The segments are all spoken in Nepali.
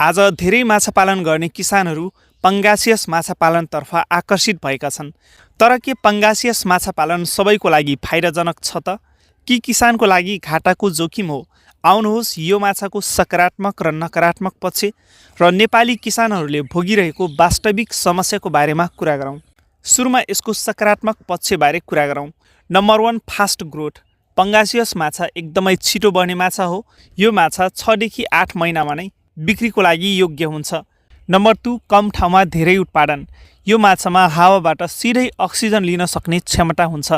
आज धेरै माछा पालन गर्ने किसानहरू पंगासियस माछा पालनतर्फ आकर्षित भएका छन्। तर के पंगासियस माछा पालन सबैको लागि फाइदाजनक छ त? कि किसानको लागि घाटाको जोखिम हो? आउनुहोस् यो माछाको सकारात्मक र नकारात्मक पक्ष र नेपाली किसानहरूले भोगिरहेको वास्तविक समस्याको बारेमा कुरा गरौँ। सुरुमा यसको सकारात्मक पक्षबारे कुरा गरौँ। Number 1, fast growth. पंगासियस माछा एकदमै छिटो बढ्ने माछा हो। यो माछा 6 देखि 8 महिनामा नै बिक्रीको लागि योग्य हुन्छ। नम्बर 2, कम ठाउँमा धेरै उत्पादन। यो माछामा हावाबाट सिधै अक्सिजन लिन सक्ने क्षमता हुन्छ,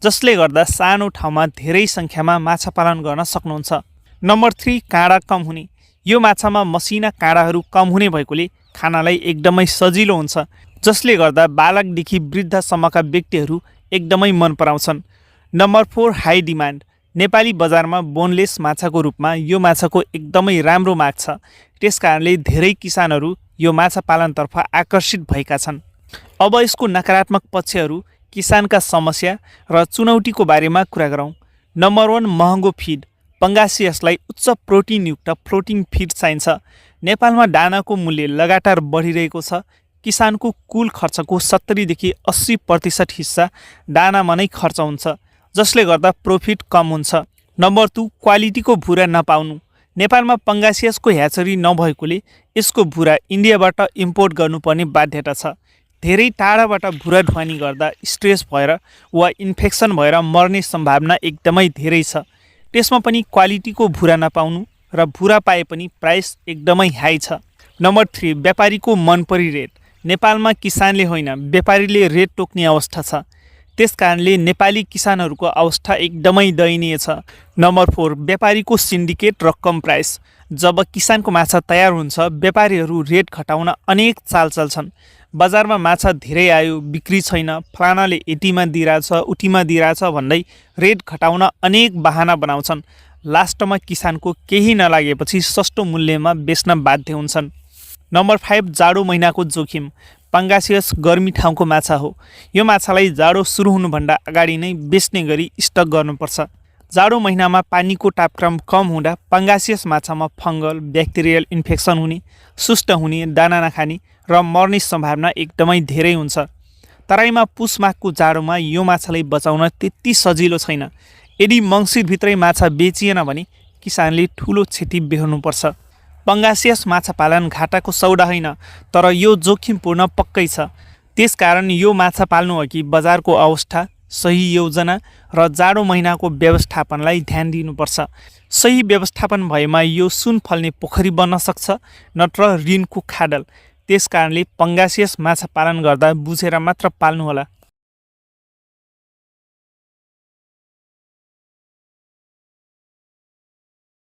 जसले गर्दा सानो ठाउँमा धेरै सङ्ख्यामा माछा पालन गर्न सक्नुहुन्छ। नम्बर 3, काँडा कम हुने। यो माछामा मसिना काँडाहरू कम हुने भएकोले खानालाई एकदमै सजिलो हुन्छ, जसले गर्दा बालकदेखि वृद्धसम्मका व्यक्तिहरू एकदमै मन पराउँछन्। Number 4, high demand. नेपाली बजारमा बोनलेस माछाको रूपमा यो माछाको एकदमै राम्रो माग छ। त्यसकारणले धेरै किसानहरू यो माछा पालनतर्फ आकर्षित भएका छन्। अब यसको नकारात्मक पक्षहरू, किसानका समस्या र चुनौतीको बारेमा कुरा गरौँ। नम्बर 1, महँगो फिड। पंगासियसलाई उच्च प्रोटिनयुक्त फ्लोटिङ फिड चाहिन्छ। नेपालमा दानाको मूल्य लगातार बढिरहेको छ। किसानको कुल खर्चको 70 देखि 80% हिस्सा दानामा नै खर्च हुन्छ, जसले गर्दा प्रफिट कम हुन्छ। नम्बर 2, क्वालिटीको भुरा नपाउनु। नेपालमा पंगासियसको ह्याचरी नभएकोले यसको भुरा इन्डियाबाट इम्पोर्ट गर्नुपर्ने बाध्यता छ। धेरै टाढाबाट भुरा ढुवानी गर्दा स्ट्रेस भएर वा इन्फेक्सन भएर मर्ने सम्भावना एकदमै धेरै छ। त्यसमा पनि क्वालिटीको भुरा नपाउनु र भुरा पाए पनि प्राइस एकदमै हाई छ। नम्बर 3, व्यापारीको मनपरी रेट। नेपालमा किसानले होइन, व्यापारीले रेट तोक्ने अवस्था छ। त्यसकारणले नेपाली किसानहरूको अवस्था एकदमै दयनीय छ। नम्बर 4, व्यापारीको सिन्डिकेट र कम प्राइस। जब किसानको माछा तयार हुन्छ, व्यापारीहरू रेट घटाउन अनेक चाल चल्छन्। बजारमा माछा धेरै आयो, बिक्री छैन, फलानाले यतिमा दिइरहेछ, उठीमा दिइरहेछ भन्दै रेट घटाउन अनेक बहाना बनाउँछन्। लास्टमा किसानको केही नलागेपछि सस्तो मूल्यमा बेच्न बाध्य हुन्छन्। नम्बर 5, जाडो महिनाको जोखिम। पंगासियस गर्मी ठाउँको माछा हो। यो माछालाई जाडो सुरु हुनुभन्दा अगाडि नै बेच्ने गरी स्टक गर्नुपर्छ। जाडो महिनामा पानीको तापक्रम कम हुँदा पंगासियस माछामा फङ्गल, ब्याक्टेरियल इन्फेक्सन हुने, सुस्त हुने, दाना नखाने र मर्ने सम्भावना एकदमै धेरै हुन्छ। तराईमा पुस माघको जाडोमा यो माछालाई बचाउन त्यति सजिलो छैन। यदि मङ्सिरभित्रै माछा बेचिएन भने किसानले ठुलो क्षति बेहोर्नुपर्छ। पंगासियस माछा पालन घाटाको सौदा होइन, तर यो जोखिमपूर्ण पक्कै छ। त्यसकारण यो माछा पाल्नु अघि बजारको अवस्था, सही योजना र जाडो महिनाको व्यवस्थापनलाई ध्यान दिनुपर्छ। सही व्यवस्थापन भएमा यो सुन फल्ने पोखरी बन्न सक्छ, नत्र ऋणको खाडल। त्यसकारणले पंगासियस माछा पालन गर्दा बुझेर मात्र पाल्नुहोला।